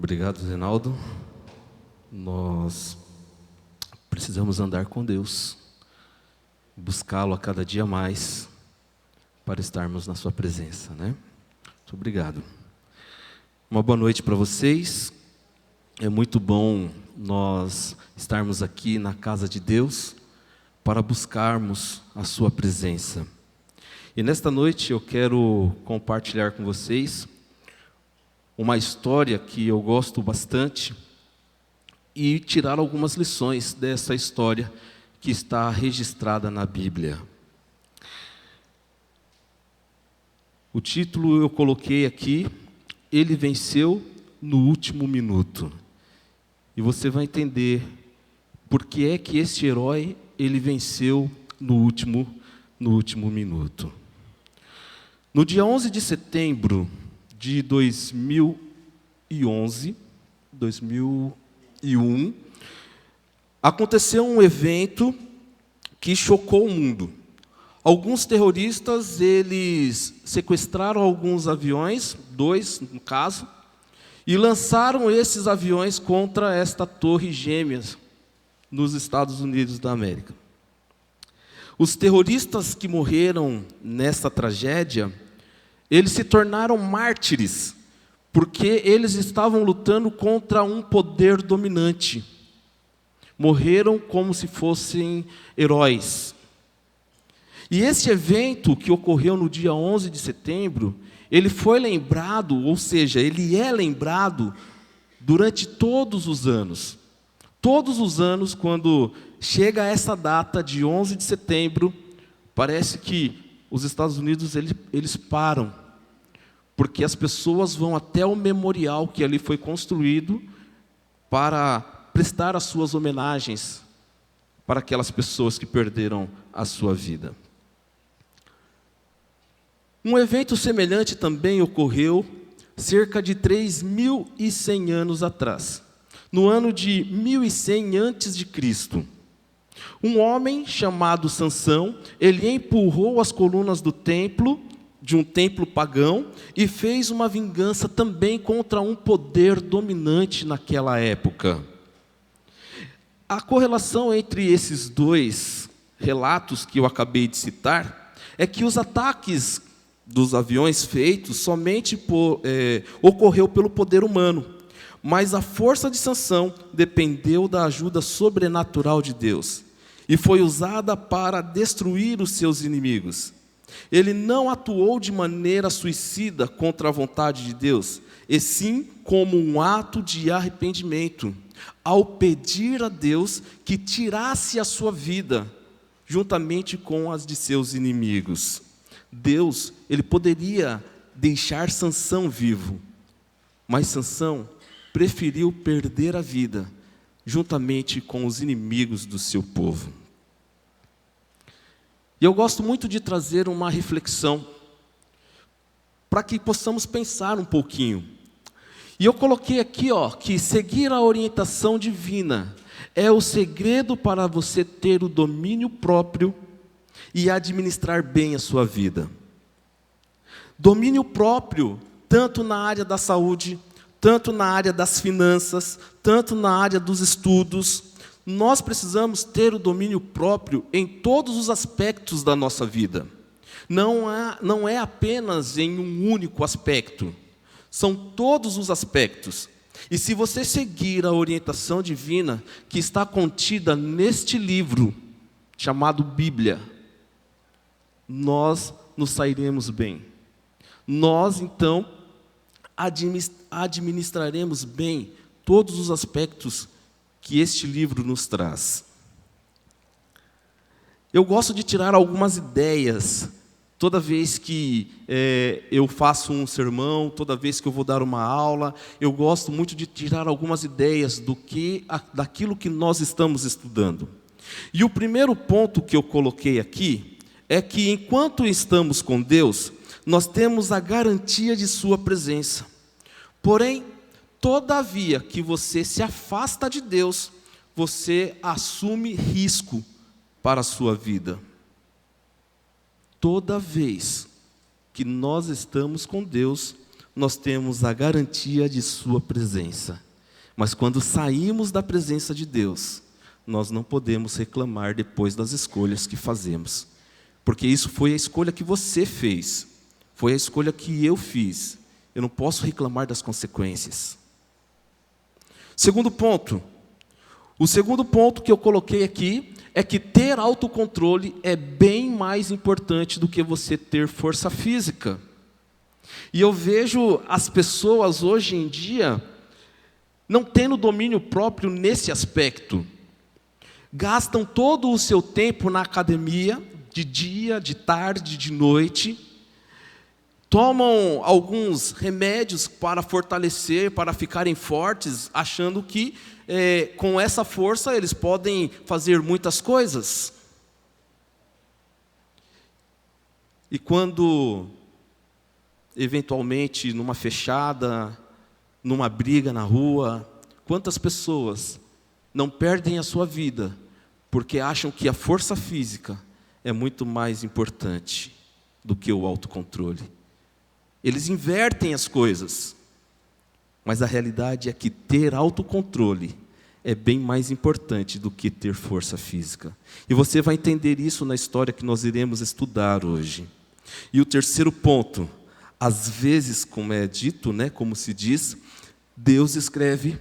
Obrigado, Reinaldo. Nós precisamos andar com Deus, buscá-lo a cada dia mais, para estarmos na sua presença, né? Muito obrigado. Uma boa noite para vocês. É muito bom nós estarmos aqui na casa de Deus para buscarmos a sua presença. E nesta noite eu quero compartilhar com vocês uma história que eu gosto bastante e tirar algumas lições dessa história que está registrada na Bíblia. O título eu coloquei aqui: Ele venceu no último minuto. E você vai entender por que é que este herói ele venceu no último minuto. No dia 11 de setembro de 2001, aconteceu um evento que chocou o mundo. Alguns terroristas, eles sequestraram alguns aviões, 2 no caso, e lançaram esses aviões contra esta torre gêmeas nos Estados Unidos da América. Os terroristas que morreram nessa tragédia, eles se tornaram mártires, porque eles estavam lutando contra um poder dominante. Morreram como se fossem heróis. E esse evento que ocorreu no dia 11 de setembro, ele foi lembrado, ou seja, ele é lembrado durante todos os anos. Todos os anos, quando chega essa data de 11 de setembro, parece que os Estados Unidos eles param, porque as pessoas vão até o memorial que ali foi construído para prestar as suas homenagens para aquelas pessoas que perderam a sua vida. Um evento semelhante também ocorreu cerca de 3.100 anos atrás, no ano de 1100 a.C. Um homem chamado Sansão, ele empurrou as colunas do templo, de um templo pagão, e fez uma vingança também contra um poder dominante naquela época. A correlação entre esses dois relatos que eu acabei de citar é que os ataques dos aviões feitos somente ocorreu pelo poder humano, mas a força de Sansão dependeu da ajuda sobrenatural de Deus e foi usada para destruir os seus inimigos. Ele não atuou de maneira suicida contra a vontade de Deus, e sim como um ato de arrependimento, ao pedir a Deus que tirasse a sua vida, juntamente com as de seus inimigos. Deus, ele poderia deixar Sansão vivo, mas Sansão preferiu perder a vida, juntamente com os inimigos do seu povo. E eu gosto muito de trazer uma reflexão, para que possamos pensar um pouquinho. E eu coloquei aqui, que seguir a orientação divina é o segredo para você ter o domínio próprio e administrar bem a sua vida. Domínio próprio, tanto na área da saúde, tanto na área das finanças, tanto na área dos estudos. Nós precisamos ter o domínio próprio em todos os aspectos da nossa vida. Não é apenas em um único aspecto, são todos os aspectos. E se você seguir a orientação divina que está contida neste livro, chamado Bíblia, nós nos sairemos bem. Nós, então, administraremos bem todos os aspectos que este livro nos traz. Eu gosto de tirar algumas ideias toda vez que eu faço um sermão, toda vez que eu vou dar uma aula. Eu gosto muito de tirar algumas ideias daquilo que nós estamos estudando. E o primeiro ponto que eu coloquei aqui é que enquanto estamos com Deus, nós temos a garantia de sua presença. Porém, todavia que você se afasta de Deus, você assume risco para a sua vida. Toda vez que nós estamos com Deus, nós temos a garantia de sua presença. Mas quando saímos da presença de Deus, nós não podemos reclamar depois das escolhas que fazemos. Porque isso foi a escolha que você fez, foi a escolha que eu fiz. Eu não posso reclamar das consequências. Segundo ponto. O segundo ponto que eu coloquei aqui é que ter autocontrole é bem mais importante do que você ter força física. E eu vejo as pessoas hoje em dia não tendo domínio próprio nesse aspecto. Gastam todo o seu tempo na academia, de dia, de tarde, de noite. Tomam alguns remédios para fortalecer, para ficarem fortes, achando que com essa força eles podem fazer muitas coisas. E quando, eventualmente, numa fechada, numa briga na rua, quantas pessoas não perdem a sua vida porque acham que a força física é muito mais importante do que o autocontrole? Eles invertem as coisas, mas a realidade é que ter autocontrole é bem mais importante do que ter força física. E você vai entender isso na história que nós iremos estudar hoje. E o terceiro ponto, às vezes, como é dito, como se diz, Deus escreve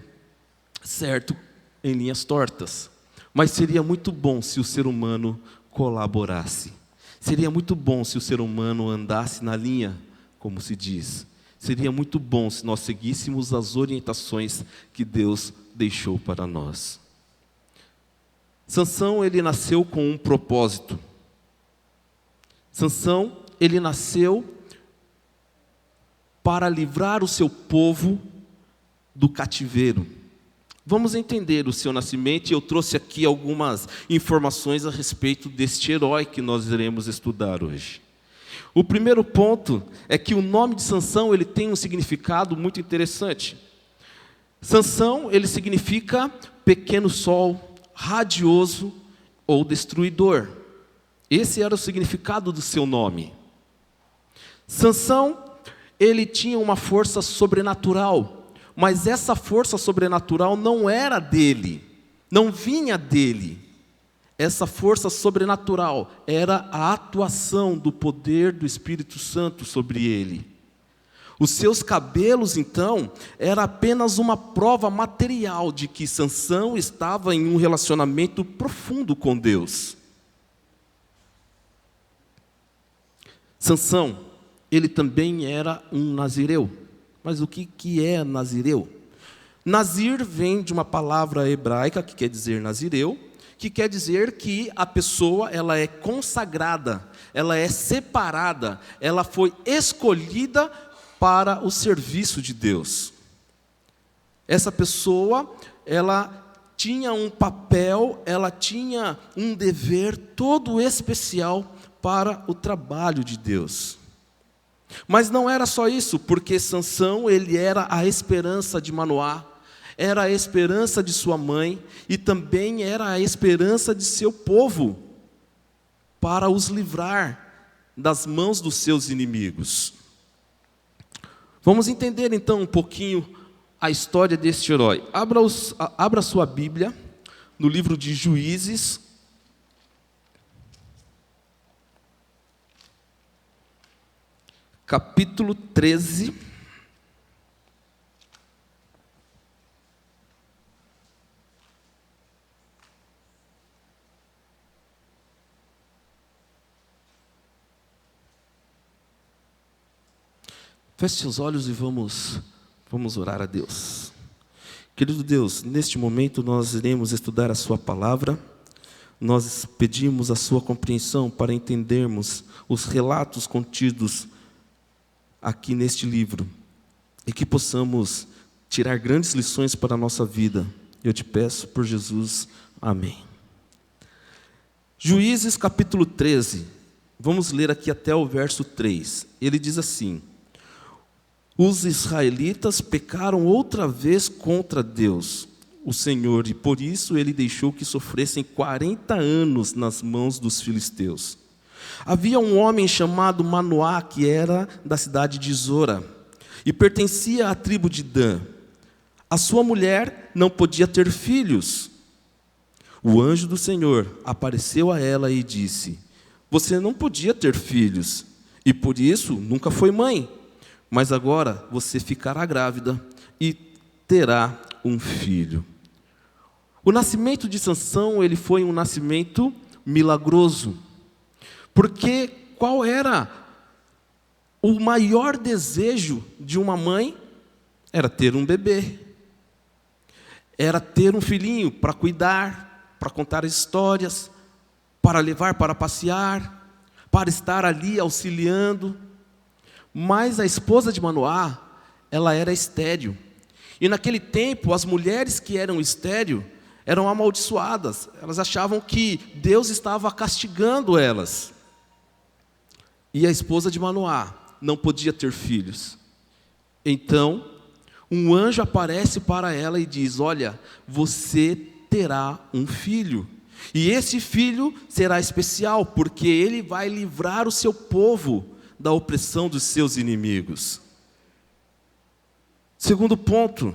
certo em linhas tortas. Mas seria muito bom se o ser humano colaborasse. Seria muito bom se o ser humano andasse na linha, como se diz. Seria muito bom se nós seguíssemos as orientações que Deus deixou para nós. Sansão, ele nasceu com um propósito. Sansão, ele nasceu para livrar o seu povo do cativeiro. Vamos entender o seu nascimento, e eu trouxe aqui algumas informações a respeito deste herói que nós iremos estudar hoje. O primeiro ponto é que o nome de Sansão, ele tem um significado muito interessante. Sansão, ele significa pequeno sol, radioso ou destruidor. Esse era o significado do seu nome. Sansão, ele tinha uma força sobrenatural, mas essa força sobrenatural não era dele, não vinha dele. Essa força sobrenatural era a atuação do poder do Espírito Santo sobre ele. Os seus cabelos, então, era apenas uma prova material de que Sansão estava em um relacionamento profundo com Deus. Sansão, ele também era um nazireu. Mas o que é nazireu? Nazir vem de uma palavra hebraica que quer dizer nazireu, que quer dizer que a pessoa, ela é consagrada, ela é separada, ela foi escolhida para o serviço de Deus. Essa pessoa, ela tinha um papel, ela tinha um dever todo especial para o trabalho de Deus. Mas não era só isso, porque Sansão, ele era a esperança de Manoá, era a esperança de sua mãe e também era a esperança de seu povo para os livrar das mãos dos seus inimigos. Vamos entender então um pouquinho a história deste herói. Abra sua Bíblia no livro de Juízes, capítulo 13. Feche seus olhos e vamos orar a Deus. Querido Deus, neste momento nós iremos estudar a sua palavra. Nós pedimos a sua compreensão para entendermos os relatos contidos aqui neste livro e que possamos tirar grandes lições para a nossa vida. Eu te peço por Jesus. Amém. Juízes capítulo 13. Vamos ler aqui até o verso 3. Ele diz assim: os israelitas pecaram outra vez contra Deus, o Senhor, e por isso ele deixou que sofressem 40 anos nas mãos dos filisteus. Havia um homem chamado Manoá, que era da cidade de Zora, e pertencia à tribo de Dan. A sua mulher não podia ter filhos. O anjo do Senhor apareceu a ela e disse: você não podia ter filhos, e por isso nunca foi mãe, mas agora você ficará grávida e terá um filho. O nascimento de Sansão, ele foi um nascimento milagroso, porque qual era o maior desejo de uma mãe? Era ter um bebê, era ter um filhinho para cuidar, para contar histórias, para levar para passear, para estar ali auxiliando. Mas a esposa de Manoá, ela era estéril. E naquele tempo, as mulheres que eram estéril eram amaldiçoadas. Elas achavam que Deus estava castigando elas. E a esposa de Manoá não podia ter filhos. Então, um anjo aparece para ela e diz: olha, você terá um filho. E esse filho será especial, porque ele vai livrar o seu povo da opressão dos seus inimigos. Segundo ponto,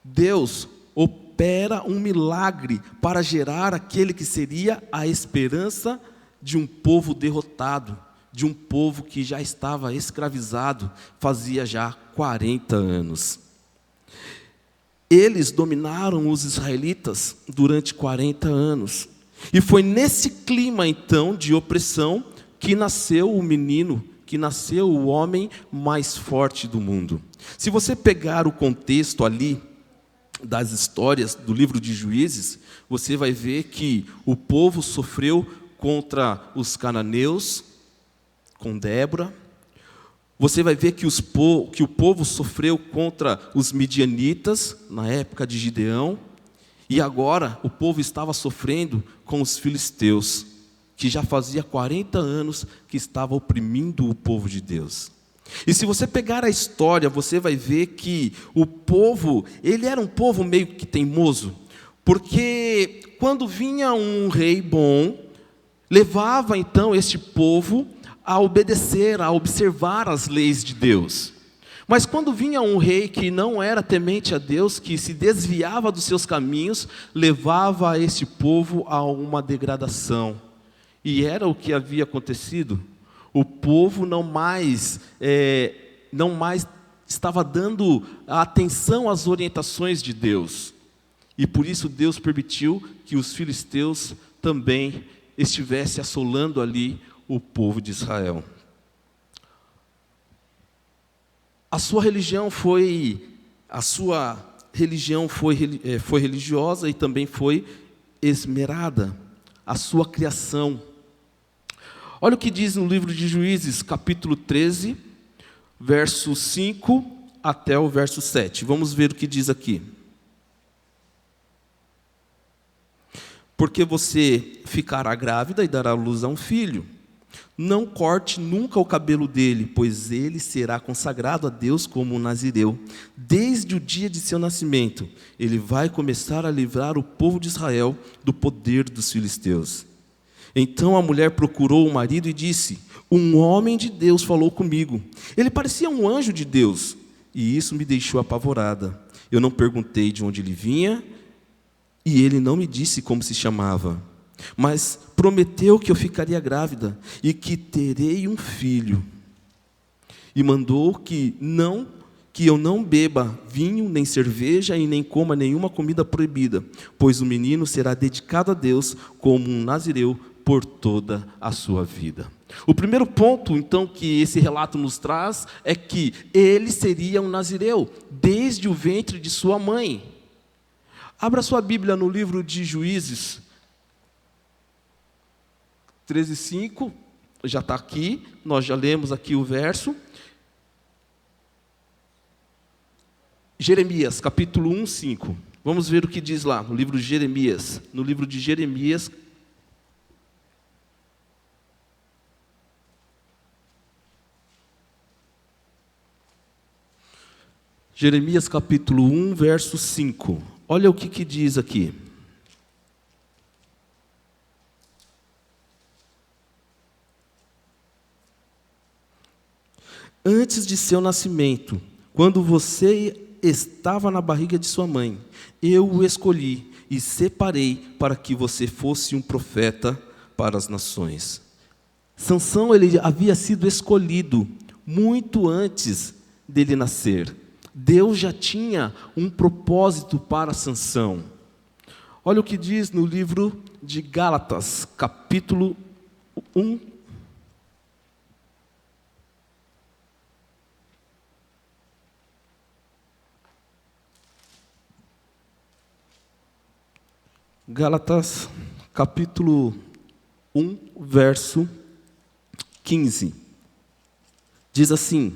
Deus opera um milagre para gerar aquele que seria a esperança de um povo derrotado, de um povo que já estava escravizado, fazia já 40 anos. Eles dominaram os israelitas durante 40 anos. E foi nesse clima, então, de opressão, que nasceu o menino, que nasceu o homem mais forte do mundo. Se você pegar o contexto ali das histórias do livro de Juízes, você vai ver que o povo sofreu contra os cananeus, com Débora. Você vai ver que o povo sofreu contra os midianitas, na época de Gideão, e agora o povo estava sofrendo com os filisteus, que já fazia 40 anos que estava oprimindo o povo de Deus. E se você pegar a história, você vai ver que o povo, ele era um povo meio que teimoso, porque quando vinha um rei bom, levava então este povo a obedecer, a observar as leis de Deus. Mas quando vinha um rei que não era temente a Deus, que se desviava dos seus caminhos, levava este povo a uma degradação. E era o que havia acontecido. O povo não mais estava dando atenção às orientações de Deus. E por isso Deus permitiu que os filisteus também estivessem assolando ali o povo de Israel. A sua religião foi religiosa e também foi esmerada. A sua criação. Olha o que diz no livro de Juízes, capítulo 13, verso 5 até o verso 7. Vamos ver o que diz aqui. Porque você ficará grávida e dará à luz a um filho. Não corte nunca o cabelo dele, pois ele será consagrado a Deus como um nazireu. Desde o dia de seu nascimento, ele vai começar a livrar o povo de Israel do poder dos filisteus. Então a mulher procurou o marido e disse: um homem de Deus falou comigo. Ele parecia um anjo de Deus, e isso me deixou apavorada. Eu não perguntei de onde ele vinha, e ele não me disse como se chamava. Mas prometeu que eu ficaria grávida e que terei um filho. E mandou que eu não beba vinho, nem cerveja e nem coma nenhuma comida proibida, pois o menino será dedicado a Deus como um nazireu por toda a sua vida. O primeiro ponto, então, que esse relato nos traz é que ele seria um nazireu desde o ventre de sua mãe. Abra sua Bíblia no livro de Juízes 13:5, já está aqui, nós já lemos aqui o verso. Jeremias, capítulo 1:5. Vamos ver o que diz lá, no livro de Jeremias. No livro de Jeremias, Jeremias capítulo 1, verso 5. Olha o que diz aqui. Antes de seu nascimento, quando você estava na barriga de sua mãe, eu o escolhi e separei para que você fosse um profeta para as nações. Sansão, ele havia sido escolhido muito antes dele nascer. Deus já tinha um propósito para Sansão. Olha o que diz no livro de Gálatas, capítulo 1. Gálatas, capítulo 1, verso 15. Diz assim: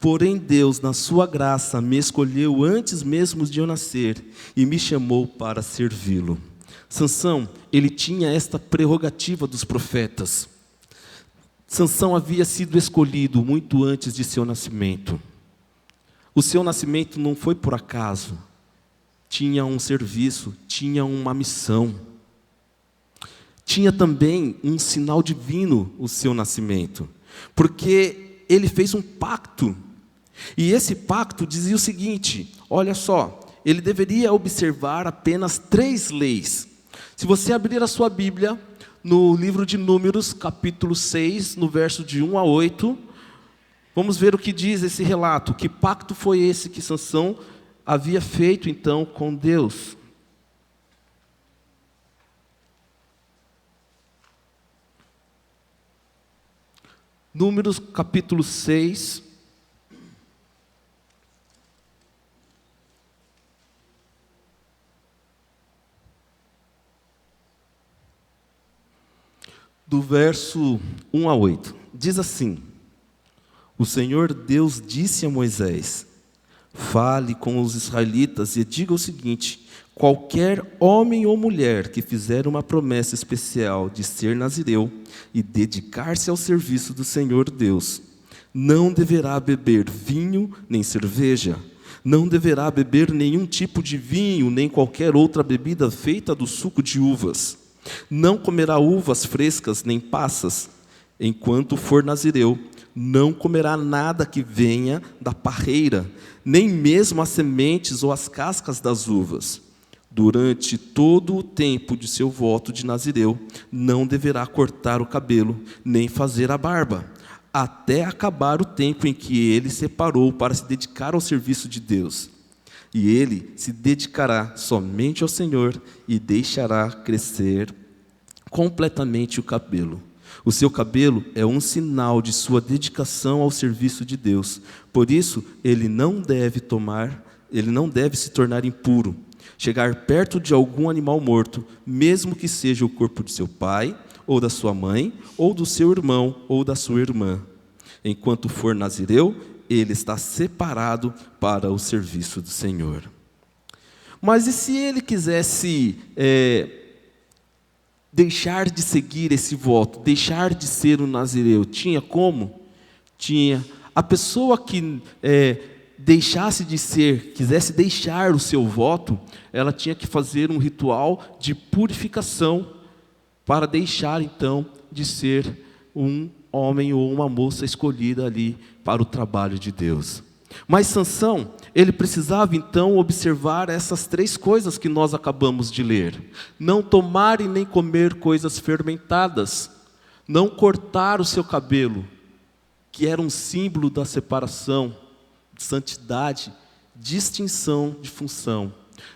porém Deus, na sua graça, me escolheu antes mesmo de eu nascer e me chamou para servi-lo. Sansão, ele tinha esta prerrogativa dos profetas. Sansão havia sido escolhido muito antes de seu nascimento. O seu nascimento não foi por acaso. Tinha um serviço, tinha uma missão. Tinha também um sinal divino o seu nascimento, porque ele fez um pacto. E esse pacto dizia o seguinte: olha só, ele deveria observar apenas 3 leis. Se você abrir a sua Bíblia, no livro de Números, capítulo 6, no verso de 1 a 8, vamos ver o que diz esse relato. Que pacto foi esse que Sansão havia feito então com Deus? Números capítulo 6, do verso 1 a 8, diz assim: o Senhor Deus disse a Moisés: fale com os israelitas e diga o seguinte: qualquer homem ou mulher que fizer uma promessa especial de ser nazireu e dedicar-se ao serviço do Senhor Deus, não deverá beber vinho nem cerveja, não deverá beber nenhum tipo de vinho, nem qualquer outra bebida feita do suco de uvas, não comerá uvas frescas nem passas, enquanto for nazireu, não comerá nada que venha da parreira, nem mesmo as sementes ou as cascas das uvas. Durante todo o tempo de seu voto de nazireu, não deverá cortar o cabelo, nem fazer a barba, até acabar o tempo em que ele separou para se dedicar ao serviço de Deus. E ele se dedicará somente ao Senhor e deixará crescer completamente o cabelo. O seu cabelo é um sinal de sua dedicação ao serviço de Deus. Por isso, ele não deve se tornar impuro, chegar perto de algum animal morto, mesmo que seja o corpo de seu pai, ou da sua mãe, ou do seu irmão, ou da sua irmã. Enquanto for nazireu, ele está separado para o serviço do Senhor. Mas e se ele quisesse deixar de seguir esse voto, deixar de ser um nazireu? Tinha como? Tinha. A pessoa que deixasse de ser, quisesse deixar o seu voto, ela tinha que fazer um ritual de purificação para deixar então de ser um homem ou uma moça escolhida ali para o trabalho de Deus. Mas Sansão, ele precisava então observar essas 3 coisas que nós acabamos de ler: não tomar e nem comer coisas fermentadas, não cortar o seu cabelo, que era um símbolo da separação, de santidade, distinção de função,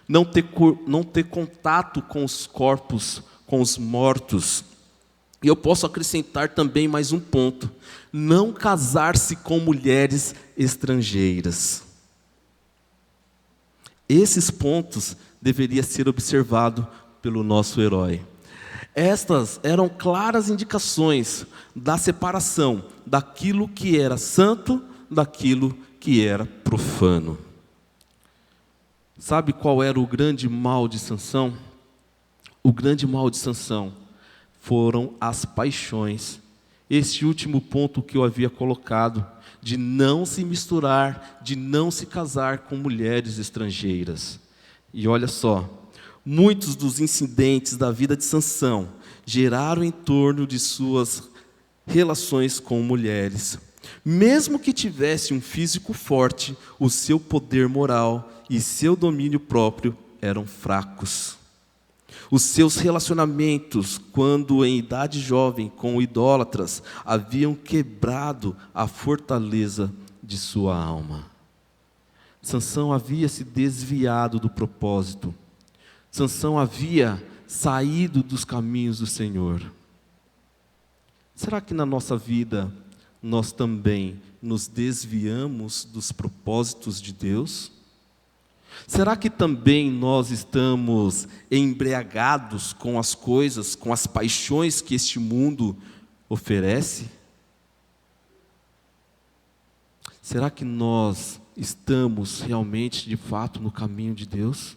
não ter contato com os corpos, com os mortos. E eu posso acrescentar também mais um ponto: não casar-se com mulheres estrangeiras. Esses pontos deveriam ser observados pelo nosso herói. Estas eram claras indicações da separação daquilo que era santo, daquilo que era profano. Sabe qual era o grande mal de Sansão? O grande mal de Sansão foram as paixões. Esse último ponto que eu havia colocado, de não se misturar, de não se casar com mulheres estrangeiras. E olha só, muitos dos incidentes da vida de Sansão geraram em torno de suas relações com mulheres. Mesmo que tivesse um físico forte, o seu poder moral e seu domínio próprio eram fracos. Os seus relacionamentos, quando em idade jovem com idólatras, haviam quebrado a fortaleza de sua alma. Sansão havia se desviado do propósito. Sansão havia saído dos caminhos do Senhor. Será que na nossa vida nós também nos desviamos dos propósitos de Deus? Será que também nós estamos embriagados com as coisas, com as paixões que este mundo oferece? Será que nós estamos realmente, de fato, no caminho de Deus?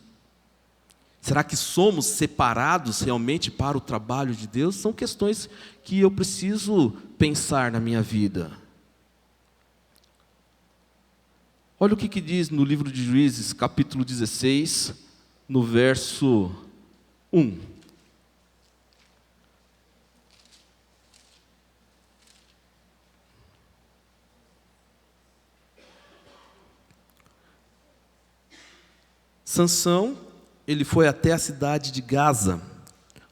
Será que somos separados realmente para o trabalho de Deus? São questões que eu preciso pensar na minha vida. Olha o que diz no livro de Juízes, capítulo 16, no verso 1. Sansão, ele foi até a cidade de Gaza.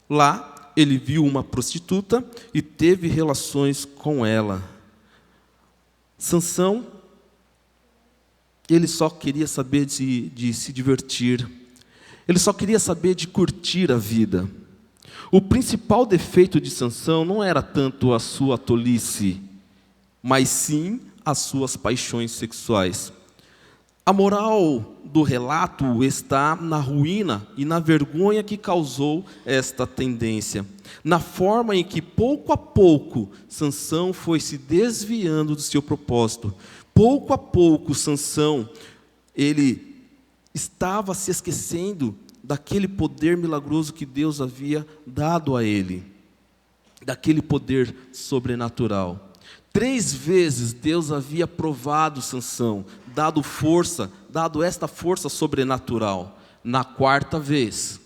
Lá, ele viu uma prostituta e teve relações com ela. Sansão, ele só queria saber de se divertir. Ele só queria saber de curtir a vida. O principal defeito de Sansão não era tanto a sua tolice, mas sim as suas paixões sexuais. A moral do relato está na ruína e na vergonha que causou esta tendência, na forma em que pouco a pouco Sansão foi se desviando do seu propósito. Pouco a pouco Sansão, ele estava se esquecendo daquele poder milagroso que Deus havia dado a ele, daquele poder sobrenatural. 3 vezes Deus havia provado Sansão, dado esta força sobrenatural. Na 4ª vez,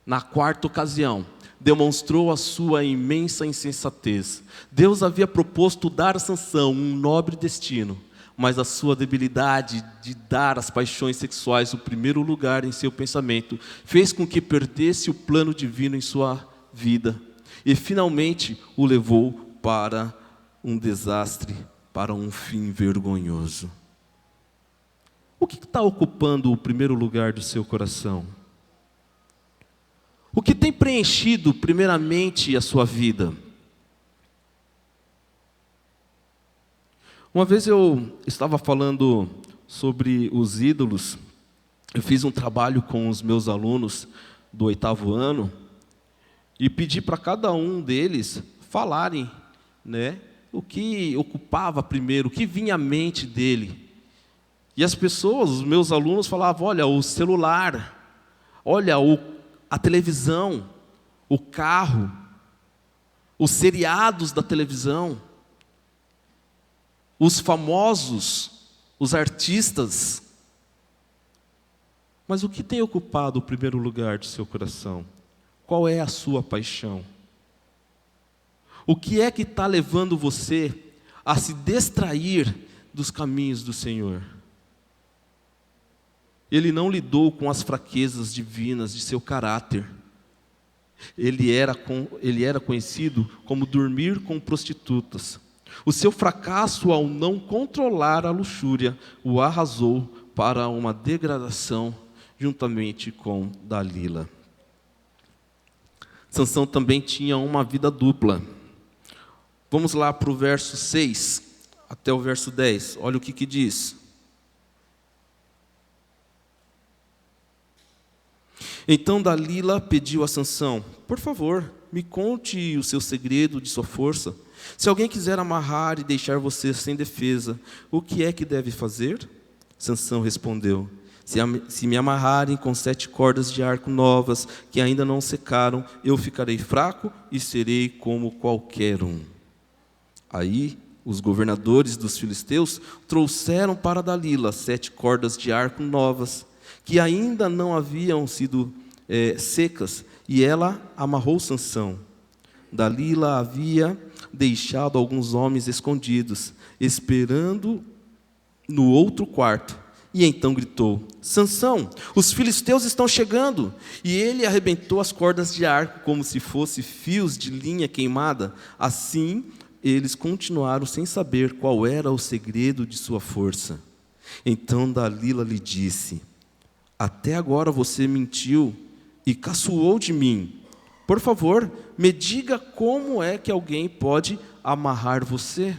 na 4ª ocasião, demonstrou a sua imensa insensatez. Deus havia proposto dar a Sansão um nobre destino, mas a sua debilidade de dar às paixões sexuais o primeiro lugar em seu pensamento fez com que perdesse o plano divino em sua vida e finalmente o levou para um desastre, para um fim vergonhoso. O que está ocupando o primeiro lugar do seu coração? O que tem preenchido primeiramente a sua vida? Uma vez eu estava falando sobre os ídolos. Eu fiz um trabalho com os meus alunos do 8º ano e pedi para cada um deles falarem, o que ocupava primeiro, o que vinha à mente dele. E as pessoas, os meus alunos falavam, olha, o celular, olha, a televisão, o carro, os seriados da televisão, os famosos, os artistas. Mas o que tem ocupado o primeiro lugar do seu coração? Qual é a sua paixão? O que é que está levando você a se distrair dos caminhos do Senhor? Ele não lidou com as fraquezas divinas de seu caráter. Ele era conhecido como dormir com prostitutas. O seu fracasso ao não controlar a luxúria o arrasou para uma degradação juntamente com Dalila. Sansão também tinha uma vida dupla. Vamos lá para o verso 6 até o verso 10. Olha o que diz. Então Dalila pediu a Sansão, por favor, me conte o seu segredo de sua força. Se alguém quiser amarrar e deixar você sem defesa, o que é que deve fazer? Sansão respondeu, se me amarrarem com 7 cordas de arco novas, que ainda não secaram, eu ficarei fraco e serei como qualquer um. Aí os governadores dos filisteus trouxeram para Dalila 7 cordas de arco novas, que ainda não haviam sido secas, e ela amarrou Sansão. Dalila havia deixado alguns homens escondidos, esperando no outro quarto. E então gritou: Sansão, os filisteus estão chegando! E ele arrebentou as cordas de arco como se fossem fios de linha queimada. Assim, eles continuaram sem saber qual era o segredo de sua força. Então Dalila lhe disse: Até agora você mentiu e caçoou de mim. Por favor, me diga como é que alguém pode amarrar você.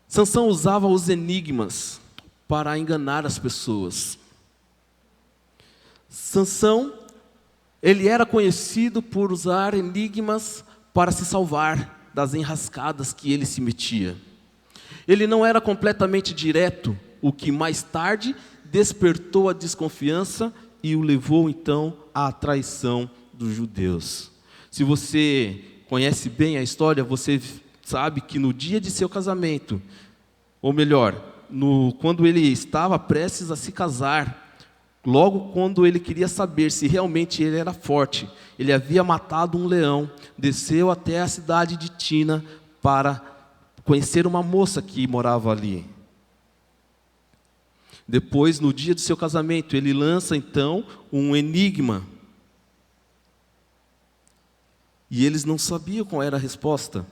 Sansão usava os enigmas para enganar as pessoas. Sansão, ele era conhecido por usar enigmas para se salvar das enrascadas que ele se metia. Ele não era completamente direto, o que mais tarde despertou a desconfiança e o levou então à traição dos judeus. Se você conhece bem a história, você sabe que no dia de seu casamento, ou melhor, quando ele estava prestes a se casar, logo quando ele queria saber se realmente ele era forte, ele havia matado um leão, desceu até a cidade de Tina para conhecer uma moça que morava ali. Depois, no dia do seu casamento, ele lança então um enigma. E eles não sabiam qual era a resposta.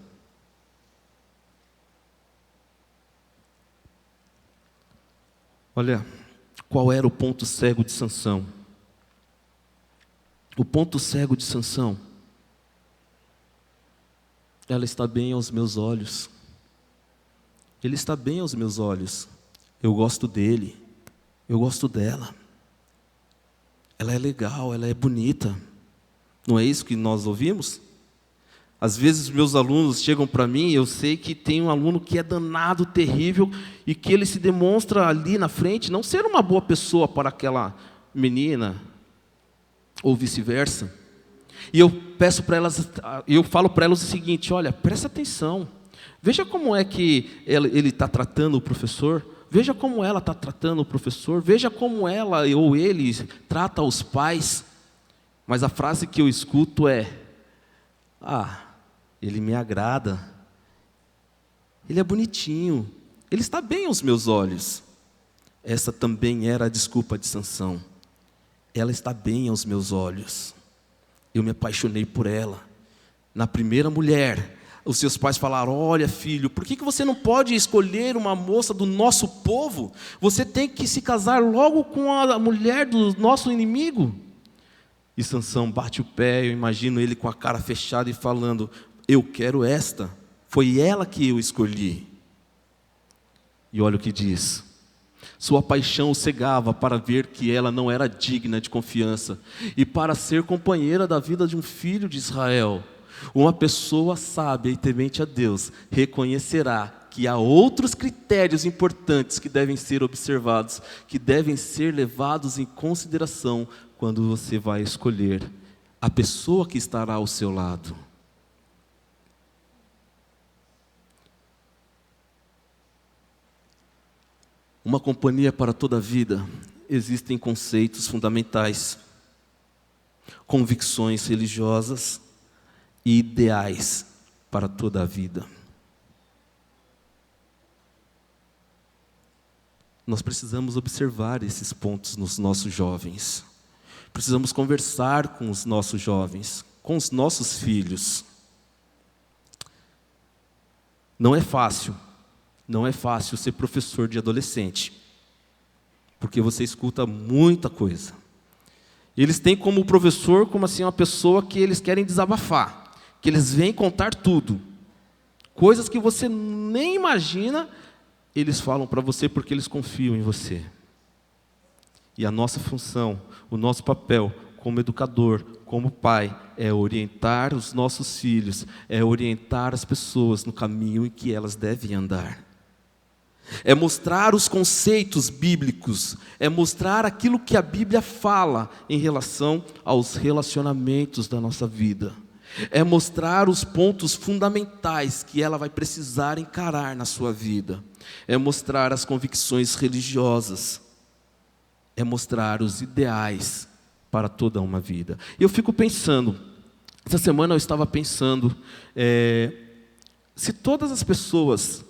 Olha, qual era o ponto cego de Sansão? O ponto cego de Sansão: ela está bem aos meus olhos. Ele está bem aos meus olhos. Eu gosto dele. Eu gosto dela. Ela é legal, ela é bonita. Não é isso que nós ouvimos? Às vezes meus alunos chegam para mim, eu sei que tem um aluno que é danado, terrível, e que ele se demonstra ali na frente não ser uma boa pessoa para aquela menina, ou vice-versa. E eu peço para elas, eu falo para elas o seguinte: olha, presta atenção, veja como é que ele está tratando o professor, veja como ela está tratando o professor, veja como ela ou ele trata os pais. Mas a frase que eu escuto é: ele me agrada, ele é bonitinho, ele está bem aos meus olhos. Essa também era a desculpa de Sansão. Ela está bem aos meus olhos. Eu me apaixonei por ela. Na primeira mulher, os seus pais falaram: olha filho, por que você não pode escolher uma moça do nosso povo? Você tem que se casar logo com a mulher do nosso inimigo. E Sansão bate o pé, eu imagino ele com a cara fechada e falando: eu quero esta, foi ela que eu escolhi. E olha o que diz: sua paixão o cegava para ver que ela não era digna de confiança, e para ser companheira da vida de um filho de Israel. Uma pessoa sábia e temente a Deus reconhecerá que há outros critérios importantes que devem ser observados, que devem ser levados em consideração quando você vai escolher a pessoa que estará ao seu lado. Uma companhia para toda a vida, existem conceitos fundamentais, convicções religiosas e ideais para toda a vida. Nós precisamos observar esses pontos nos nossos jovens. Precisamos conversar com os nossos jovens, com os nossos filhos. Não é fácil ser professor de adolescente, porque você escuta muita coisa. Eles têm como professor, como assim, uma pessoa que eles querem desabafar, que eles vêm contar tudo. Coisas que você nem imagina, eles falam para você porque eles confiam em você. E a nossa função, o nosso papel como educador, como pai, é orientar os nossos filhos, é orientar as pessoas no caminho em que elas devem andar. É mostrar os conceitos bíblicos, é mostrar aquilo que a Bíblia fala em relação aos relacionamentos da nossa vida. É mostrar os pontos fundamentais que ela vai precisar encarar na sua vida. É mostrar as convicções religiosas. É mostrar os ideais para toda uma vida. E eu fico pensando, essa semana eu estava pensando, se todas as pessoas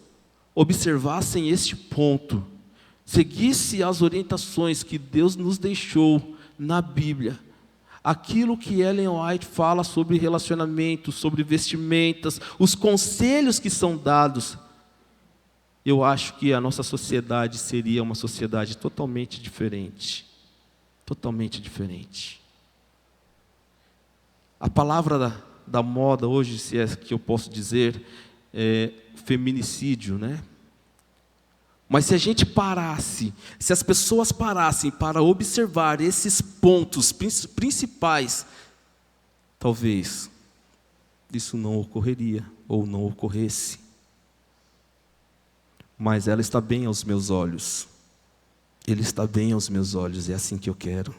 observassem este ponto, seguisse as orientações que Deus nos deixou na Bíblia, aquilo que Ellen White fala sobre relacionamento, sobre vestimentas, os conselhos que são dados, eu acho que a nossa sociedade seria uma sociedade totalmente diferente. Totalmente diferente. A palavra da moda hoje, se é que eu posso dizer, é feminicídio, né? Mas se a gente parasse, se as pessoas parassem para observar esses pontos principais, talvez isso não ocorreria ou não ocorresse. Mas ela está bem aos meus olhos. Ele está bem aos meus olhos, é assim que eu quero.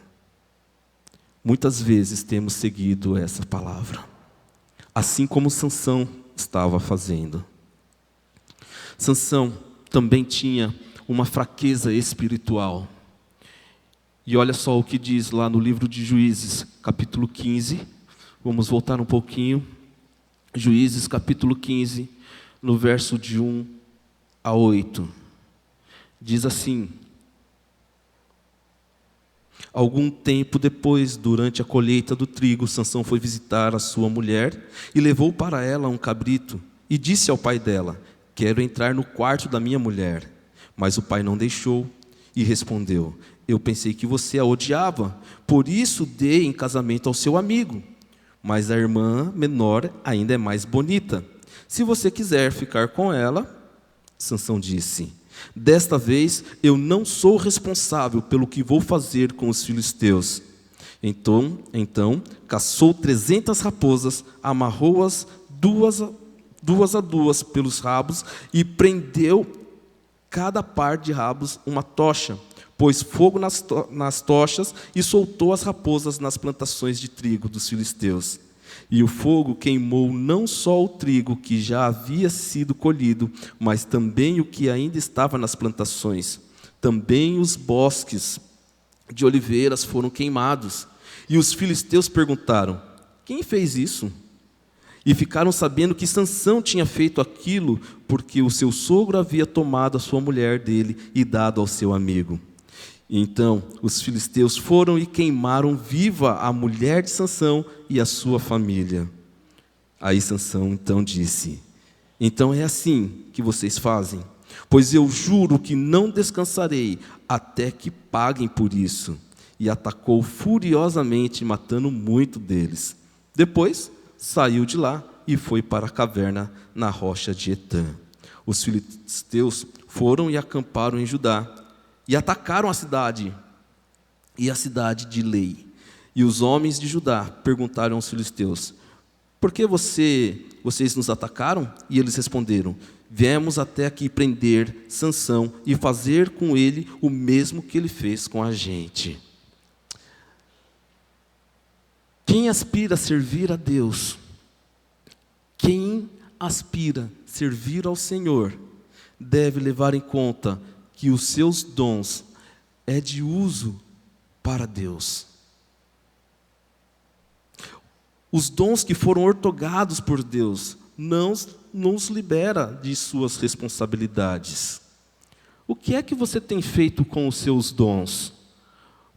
Muitas vezes temos seguido essa palavra, assim como Sansão estava fazendo. Sansão também tinha uma fraqueza espiritual. E olha só o que diz lá no livro de Juízes, capítulo 15. Vamos voltar um pouquinho. Juízes, capítulo 15, no verso de 1 a 8. Diz assim: algum tempo depois, durante a colheita do trigo, Sansão foi visitar a sua mulher e levou para ela um cabrito e disse ao pai dela: quero entrar no quarto da minha mulher. Mas o pai não deixou e respondeu: eu pensei que você a odiava, por isso dei em casamento ao seu amigo. Mas a irmã menor ainda é mais bonita. Se você quiser ficar com ela, Sansão disse: desta vez eu não sou responsável pelo que vou fazer com os filisteus. Então caçou 300 raposas, amarrou-as duas a duas pelos rabos e prendeu cada par de rabos uma tocha, pôs fogo nas tochas e soltou as raposas nas plantações de trigo dos filisteus. E o fogo queimou não só o trigo que já havia sido colhido, mas também o que ainda estava nas plantações. Também os bosques de oliveiras foram queimados. E os filisteus perguntaram: quem fez isso? E ficaram sabendo que Sansão tinha feito aquilo porque o seu sogro havia tomado a sua mulher dele e dado ao seu amigo. Então os filisteus foram e queimaram viva a mulher de Sansão e a sua família. Aí Sansão então disse: então é assim que vocês fazem? Pois eu juro que não descansarei até que paguem por isso. E atacou furiosamente, matando muito deles. Depois saiu de lá e foi para a caverna na rocha de Etã. Os filisteus foram e acamparam em Judá e atacaram a cidade e a cidade de Lei. E os homens de Judá perguntaram aos filisteus: por que vocês nos atacaram? E eles responderam: viemos até aqui prender Sansão e fazer com ele o mesmo que ele fez com a gente. Quem aspira a servir a Deus, quem aspira a servir ao Senhor, deve levar em conta que os seus dons é de uso para Deus. Os dons que foram outorgados por Deus não nos libera de suas responsabilidades. O que é que você tem feito com os seus dons?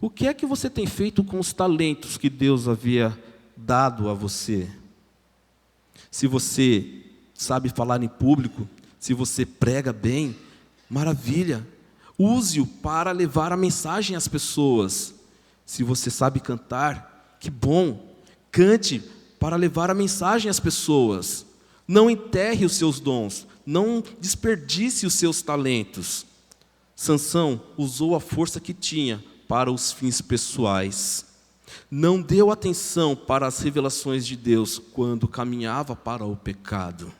O que é que você tem feito com os talentos que Deus havia dado a você? Se você sabe falar em público, se você prega bem, maravilha. Use-o para levar a mensagem às pessoas. Se você sabe cantar, que bom. Cante para levar a mensagem às pessoas. Não enterre os seus dons. Não desperdice os seus talentos. Sansão usou a força que tinha para os fins pessoais. Não deu atenção para as revelações de Deus quando caminhava para o pecado.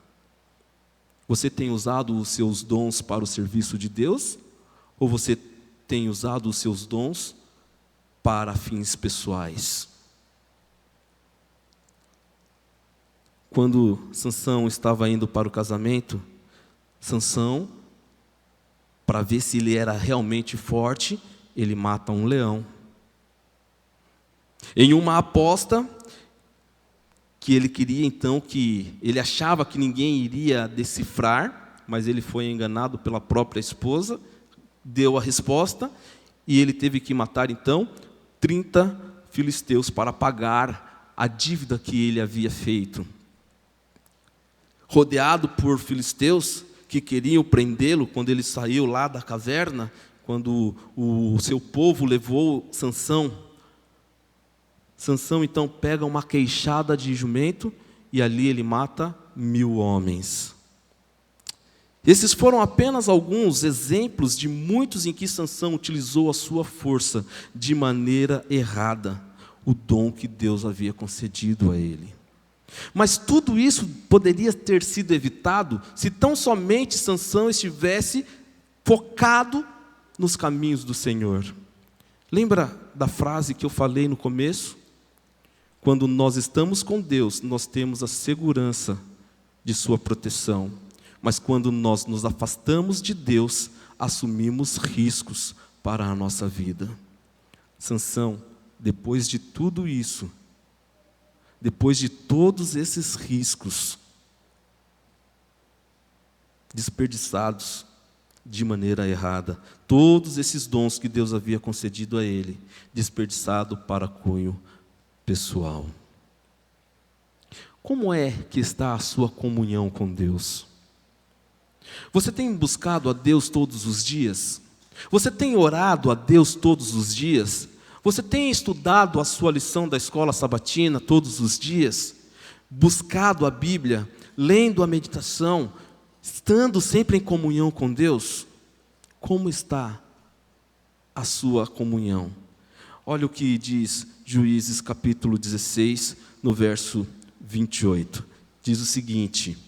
Você tem usado os seus dons para o serviço de Deus? Ou você tem usado os seus dons para fins pessoais? Quando Sansão estava indo para o casamento, Sansão, para ver se ele era realmente forte, ele mata um leão. Em uma aposta que ele queria então, que ele achava que ninguém iria decifrar, mas ele foi enganado pela própria esposa, deu a resposta, e ele teve que matar então 30 filisteus para pagar a dívida que ele havia feito. Rodeado por filisteus que queriam prendê-lo quando ele saiu lá da caverna, quando o seu povo levou Sansão. Sansão então pega uma queixada de jumento e ali ele mata 1000 homens. Esses foram apenas alguns exemplos de muitos em que Sansão utilizou a sua força de maneira errada, o dom que Deus havia concedido a ele. Mas tudo isso poderia ter sido evitado se tão somente Sansão estivesse focado nos caminhos do Senhor. Lembra da frase que eu falei no começo? Quando nós estamos com Deus, nós temos a segurança de sua proteção. Mas quando nós nos afastamos de Deus, assumimos riscos para a nossa vida. Sansão, depois de tudo isso, depois de todos esses riscos desperdiçados de maneira errada, todos esses dons que Deus havia concedido a ele, desperdiçado para cunho pessoal. Como é que está a sua comunhão com Deus? Você tem buscado a Deus todos os dias? Você tem orado a Deus todos os dias? Você tem estudado a sua lição da escola sabatina todos os dias? Buscado a Bíblia, lendo a meditação, estando sempre em comunhão com Deus? Como está a sua comunhão? Olha o que diz Juízes capítulo 16, no verso 28. Diz o seguinte: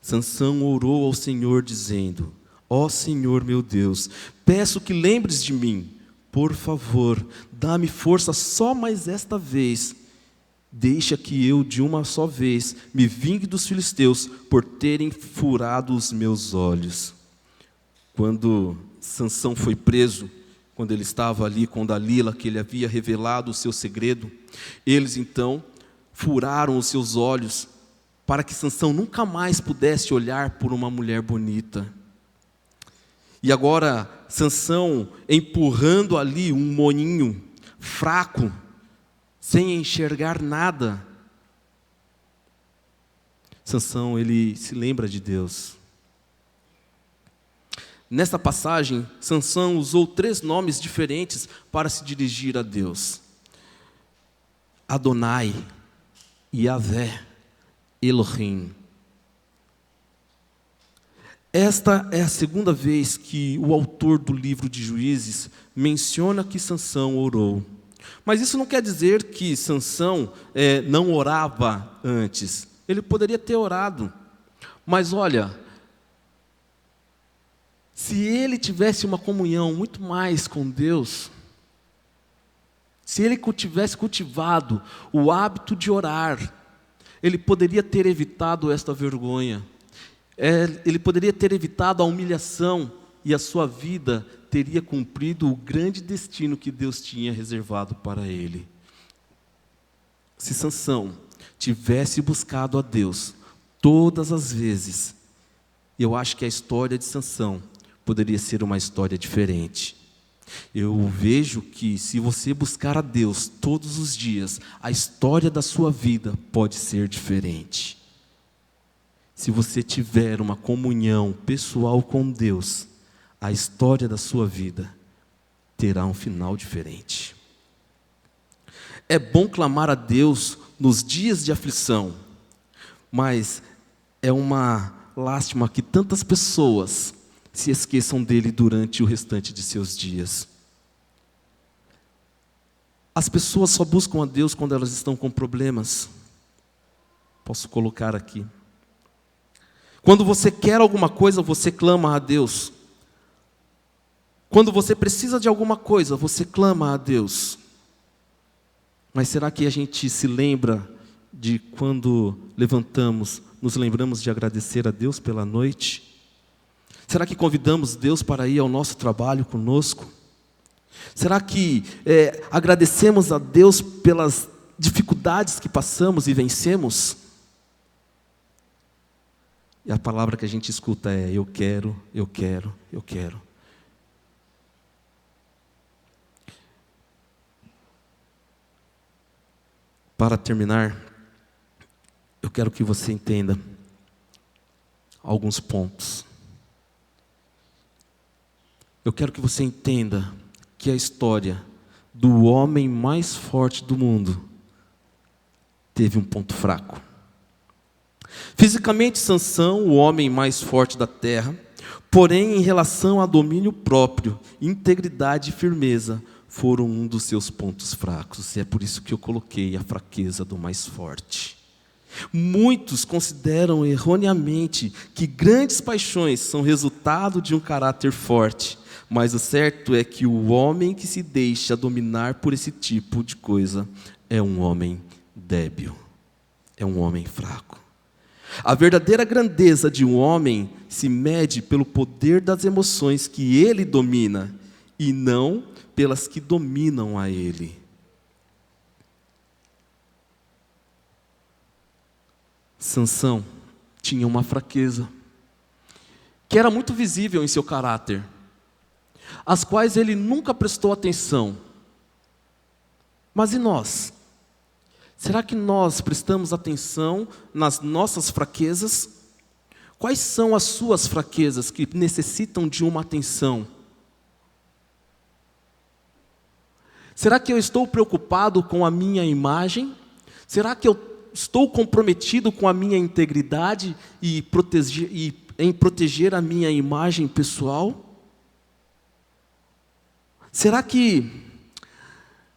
Sansão orou ao Senhor dizendo: ó Senhor meu Deus, peço que lembres de mim. Por favor, dá-me força só mais esta vez. Deixa que eu, de uma só vez, me vingue dos filisteus por terem furado os meus olhos. Quando Sansão foi preso, quando ele estava ali com Dalila, que ele havia revelado o seu segredo, eles então furaram os seus olhos para que Sansão nunca mais pudesse olhar por uma mulher bonita. E agora, Sansão empurrando ali um moinho fraco, sem enxergar nada. Sansão, ele se lembra de Deus. Nesta passagem, Sansão usou 3 nomes diferentes para se dirigir a Deus: Adonai, Yahvé, Elohim. Esta é a segunda vez que o autor do livro de Juízes menciona que Sansão orou. Mas isso não quer dizer que Sansão não orava antes. Ele poderia ter orado. Mas olha, se ele tivesse uma comunhão muito mais com Deus, se ele tivesse cultivado o hábito de orar, ele poderia ter evitado esta vergonha. Ele poderia ter evitado a humilhação e a sua vida teria cumprido o grande destino que Deus tinha reservado para ele. Se Sansão tivesse buscado a Deus todas as vezes, eu acho que a história de Sansão poderia ser uma história diferente. Eu vejo que se você buscar a Deus todos os dias, a história da sua vida pode ser diferente. Se você tiver uma comunhão pessoal com Deus, a história da sua vida terá um final diferente. É bom clamar a Deus nos dias de aflição, mas é uma lástima que tantas pessoas se esqueçam dele durante o restante de seus dias. As pessoas só buscam a Deus quando elas estão com problemas. Posso colocar aqui. Quando você quer alguma coisa, você clama a Deus. Quando você precisa de alguma coisa, você clama a Deus. Mas será que a gente se lembra de quando levantamos, nos lembramos de agradecer a Deus pela noite? Será que convidamos Deus para ir ao nosso trabalho conosco? Será que agradecemos a Deus pelas dificuldades que passamos e vencemos? E a palavra que a gente escuta é: eu quero, eu quero, eu quero. Para terminar, eu quero que você entenda alguns pontos. Eu quero que você entenda que a história do homem mais forte do mundo teve um ponto fraco. Fisicamente, Sansão, o homem mais forte da terra, porém, em relação a domínio próprio, integridade e firmeza, foram um dos seus pontos fracos. E é por isso que eu coloquei a fraqueza do mais forte. Muitos consideram erroneamente que grandes paixões são resultado de um caráter forte, mas o certo é que o homem que se deixa dominar por esse tipo de coisa é um homem débil, é um homem fraco. A verdadeira grandeza de um homem se mede pelo poder das emoções que ele domina e não pelas que dominam a ele. Sansão tinha uma fraqueza que era muito visível em seu caráter, às quais ele nunca prestou atenção. Mas e nós? Será que nós prestamos atenção nas nossas fraquezas? Quais são as suas fraquezas que necessitam de uma atenção? Será que eu estou preocupado com a minha imagem? Será que eu estou comprometido com a minha integridade e em proteger a minha imagem pessoal? Será que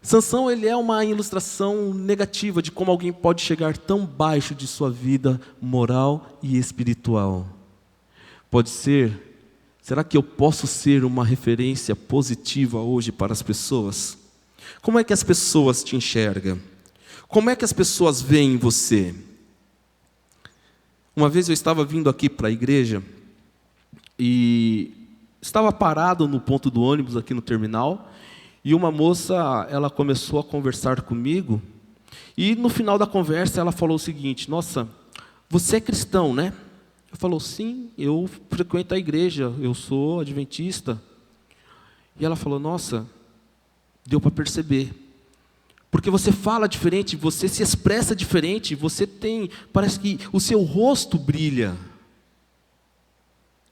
Sansão ele é uma ilustração negativa de como alguém pode chegar tão baixo de sua vida moral e espiritual? Pode ser. Será que eu posso ser uma referência positiva hoje para as pessoas? Como é que as pessoas te enxergam? Como é que as pessoas veem você? Uma vez eu estava vindo aqui para a igreja e estava parado no ponto do ônibus aqui no terminal. E uma moça, ela começou a conversar comigo, e no final da conversa ela falou o seguinte: nossa, você é cristão, né? Eu falei: sim, eu frequento a igreja, eu sou adventista. E ela falou: nossa, deu para perceber, porque você fala diferente, você se expressa diferente, parece que o seu rosto brilha.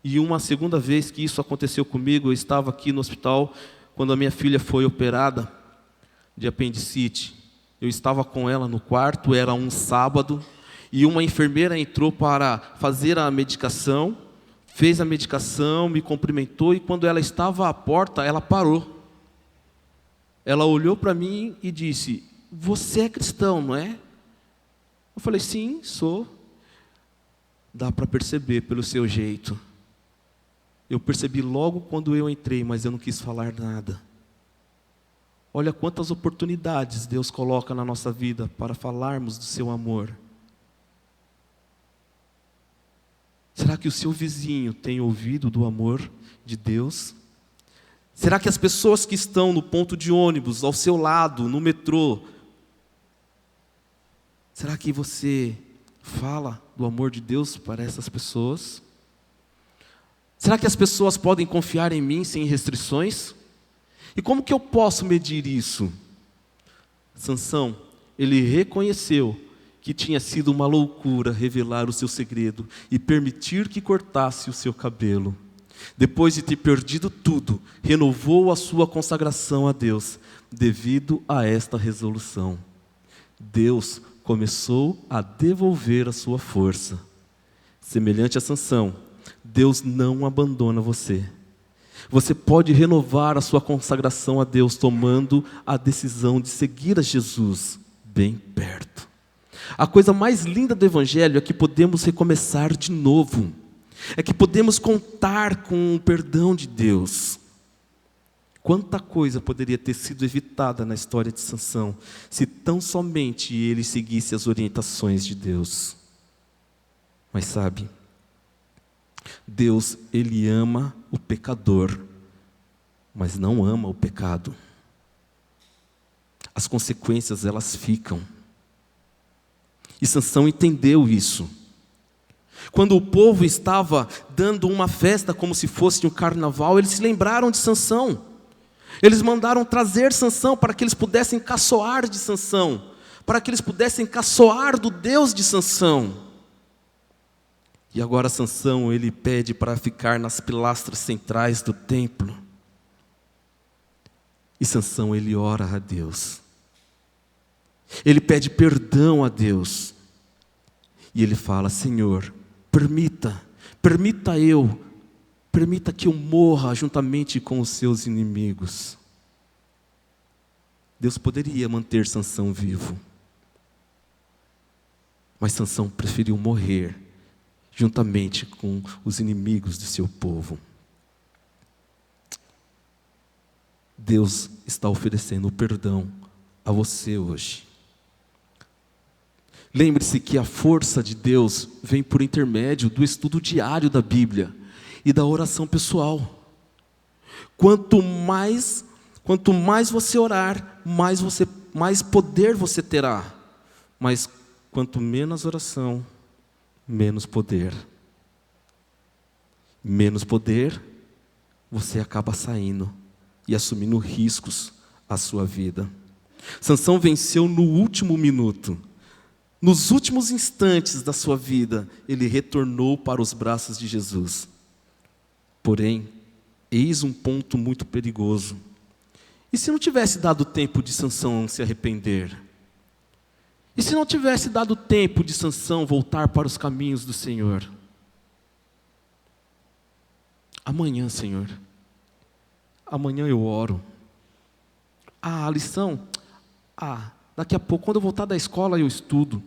E uma segunda vez que isso aconteceu comigo, eu estava aqui no hospital, quando a minha filha foi operada de apendicite. Eu estava com ela no quarto, era um sábado, e uma enfermeira entrou para fazer a medicação, fez a medicação, me cumprimentou, e quando ela estava à porta, ela parou. Ela olhou para mim e disse: você é cristão, não é? Eu falei: sim, sou. Dá para perceber pelo seu jeito. Eu percebi logo quando eu entrei, mas eu não quis falar nada. Olha quantas oportunidades Deus coloca na nossa vida para falarmos do seu amor. Será que o seu vizinho tem ouvido do amor de Deus? Será que as pessoas que estão no ponto de ônibus, ao seu lado, no metrô, será que você fala do amor de Deus para essas pessoas? Será que as pessoas podem confiar em mim sem restrições? E como que eu posso medir isso? Sansão, ele reconheceu que tinha sido uma loucura revelar o seu segredo e permitir que cortasse o seu cabelo. Depois de ter perdido tudo, renovou a sua consagração a Deus, devido a esta resolução. Deus começou a devolver a sua força. Semelhante a Sansão, Deus não abandona você. Você pode renovar a sua consagração a Deus tomando a decisão de seguir a Jesus bem perto. A coisa mais linda do Evangelho é que podemos recomeçar de novo. É que podemos contar com o perdão de Deus. Quanta coisa poderia ter sido evitada na história de Sansão se tão somente ele seguisse as orientações de Deus. Mas sabe, Deus, Ele ama o pecador, mas não ama o pecado. As consequências, elas ficam. E Sansão entendeu isso. Quando o povo estava dando uma festa como se fosse um carnaval, eles se lembraram de Sansão. Eles mandaram trazer Sansão para que eles pudessem caçoar de Sansão, para que eles pudessem caçoar do Deus de Sansão. E agora Sansão, ele pede para ficar nas pilastras centrais do templo. E Sansão, ele ora a Deus. Ele pede perdão a Deus. E ele fala: Senhor, permita que eu morra juntamente com os seus inimigos. Deus poderia manter Sansão vivo, mas Sansão preferiu morrer juntamente com os inimigos do seu povo. Deus está oferecendo o perdão a você hoje. Lembre-se que a força de Deus vem por intermédio do estudo diário da Bíblia e da oração pessoal. Quanto mais você orar, mais poder você terá. Mas quanto menos oração, menos poder. Menos poder, você acaba saindo e assumindo riscos à sua vida. Sansão venceu no último minuto. Nos últimos instantes da sua vida, ele retornou para os braços de Jesus. Porém, eis um ponto muito perigoso. E se não tivesse dado tempo de Sansão se arrepender? E se não tivesse dado tempo de Sansão voltar para os caminhos do Senhor? Amanhã, Senhor, amanhã eu oro. A lição, daqui a pouco, quando eu voltar da escola, eu estudo.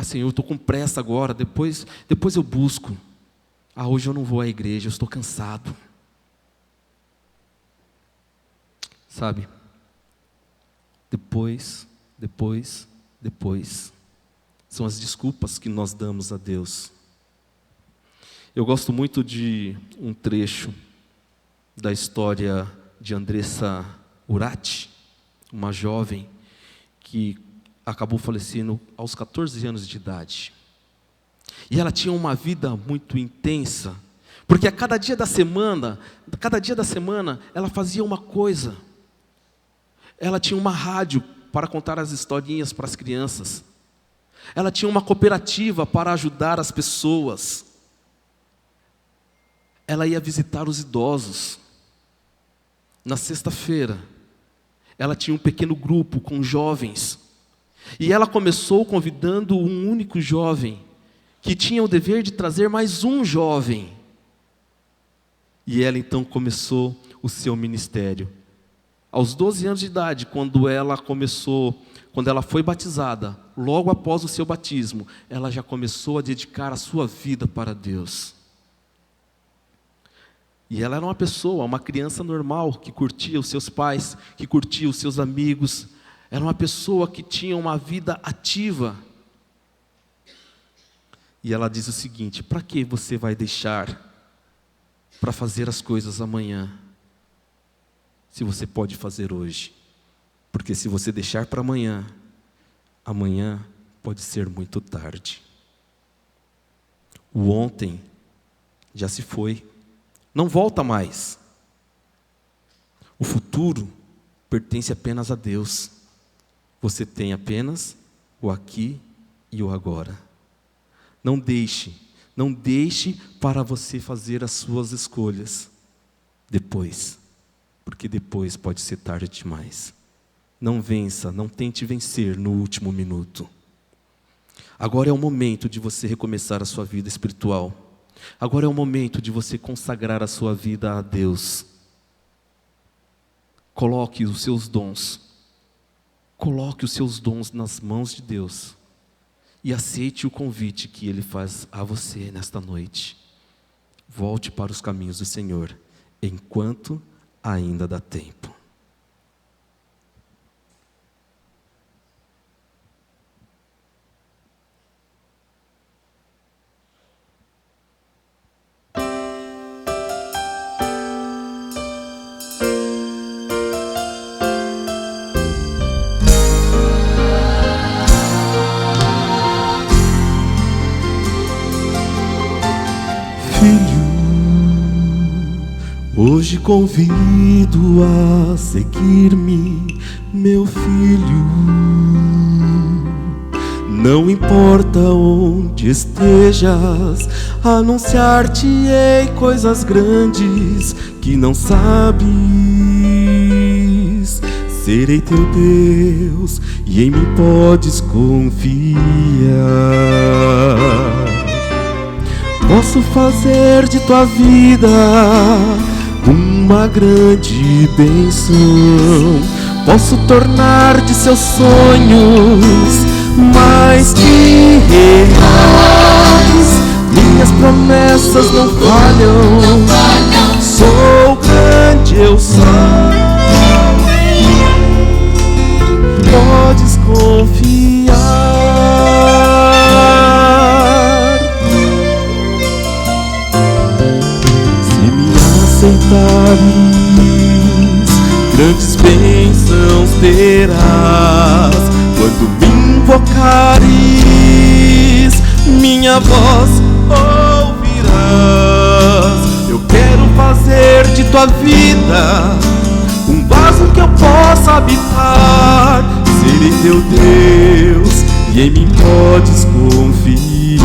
Senhor, eu estou com pressa agora, depois eu busco. Hoje eu não vou à igreja, eu estou cansado. Sabe? Depois. São as desculpas que nós damos a Deus. Eu gosto muito de um trecho da história de Andressa Urati, uma jovem que acabou falecendo aos 14 anos de idade. E ela tinha uma vida muito intensa, porque a cada dia da semana, ela fazia uma coisa. Ela tinha uma rádio para contar as historinhas para as crianças. Ela tinha uma cooperativa para ajudar as pessoas. Ela ia visitar os idosos. Na sexta-feira, ela tinha um pequeno grupo com jovens. E ela começou convidando um único jovem, que tinha o dever de trazer mais um jovem. E ela então começou o seu ministério. Aos 12 anos de idade, quando ela foi batizada, logo após o seu batismo, ela já começou a dedicar a sua vida para Deus. E ela era uma criança normal, que curtia os seus pais, que curtia os seus amigos. Era uma pessoa que tinha uma vida ativa. E ela diz o seguinte: para que você vai deixar para fazer as coisas amanhã, se você pode fazer hoje? Porque se você deixar para amanhã, amanhã pode ser muito tarde. O ontem já se foi, não volta mais. O futuro pertence apenas a Deus. Você tem apenas o aqui e o agora. Não deixe para você fazer as suas escolhas depois, porque depois pode ser tarde demais. Não tente vencer no último minuto. Agora é o momento de você recomeçar a sua vida espiritual. Agora é o momento de você consagrar a sua vida a Deus. Coloque os seus dons nas mãos de Deus e aceite o convite que Ele faz a você nesta noite. Volte para os caminhos do Senhor, enquanto ainda dá tempo. Hoje convido a seguir-me, meu filho. Não importa onde estejas, anunciar-te-ei coisas grandes que não sabes. Serei teu Deus e em mim podes confiar. Posso fazer de tua vida uma grande bênção. Posso tornar de seus sonhos mais que reais. Minhas promessas não falham. Sou grande, eu sou. Podes confiar. Se me aceitares, grandes bênçãos terás. Quando me invocares, minha voz ouvirás. Eu quero fazer de tua vida um vaso que eu possa habitar. Serei teu Deus e em mim podes confiar.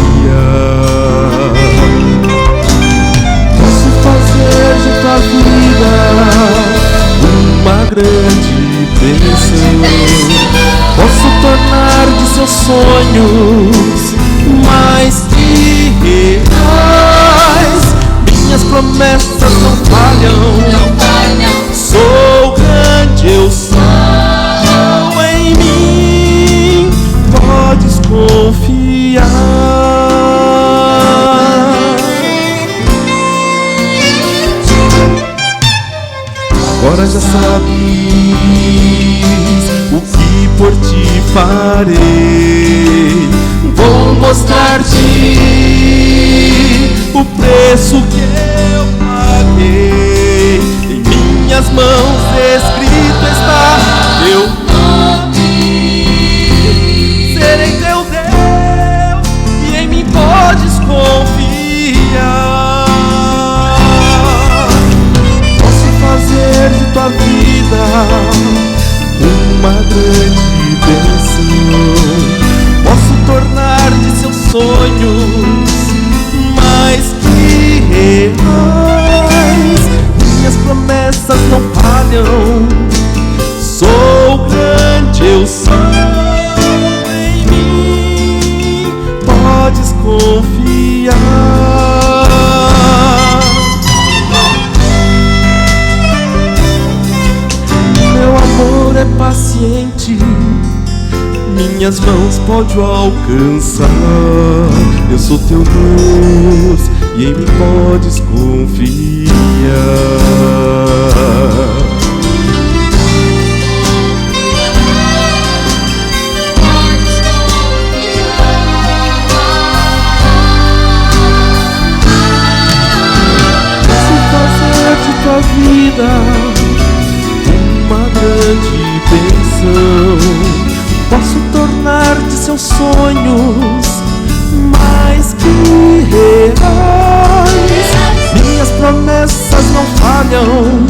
Posso fazer de tua vida uma grande bênção. Posso tornar de seus sonhos mais que reais. Minhas promessas não falham. Sou grande, eu sou. Em mim podes confiar. Agora já sabes o que por ti farei. Vou mostrar-te o preço que eu paguei. Em minhas mãos escrito está teu nome. Serei teu Deus e em mim podes confiar. Posso fazer de tua vida uma grande bênção. Posso tornar de seus sonhos mais que reais. Minhas promessas não falham. Sou grande, eu sou. Em mim podes confiar. Meu amor é paciente, minhas mãos pode alcançar. Eu sou teu Deus e em mim podes confiar. Posso fazer de tua vida uma grande bênção. Posso tornar de seus sonhos mais que reais. Minhas promessas não falham.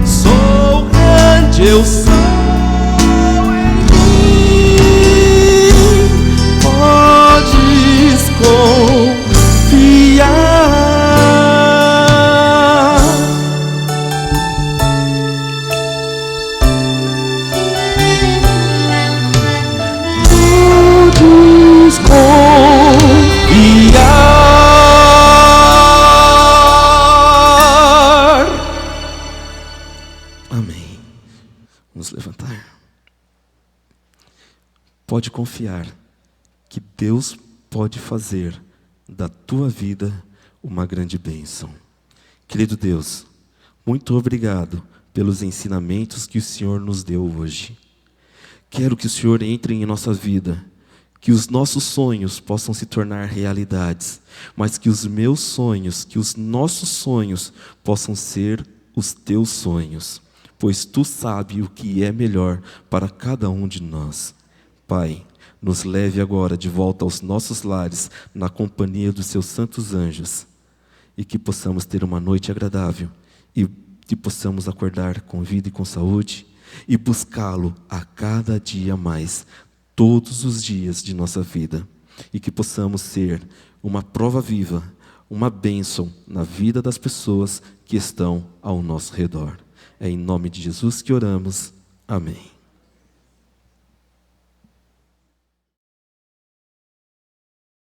Sou grande, eu sou. Em mim podes confiar. Confiar. Amém. Vamos levantar. Pode confiar que Deus pode fazer da tua vida uma grande bênção. Querido Deus, muito obrigado pelos ensinamentos que o Senhor nos deu hoje. Quero que o Senhor entre em nossa vida, que os nossos sonhos possam se tornar realidades, mas que os meus sonhos, que os nossos sonhos possam ser os teus sonhos, pois tu sabes o que é melhor para cada um de nós. Pai, nos leve agora de volta aos nossos lares, na companhia dos seus santos anjos, e que possamos ter uma noite agradável, e que possamos acordar com vida e com saúde e buscá-lo a cada dia mais, todos os dias de nossa vida, e que possamos ser uma prova viva, uma bênção na vida das pessoas que estão ao nosso redor. É em nome de Jesus que oramos. Amém.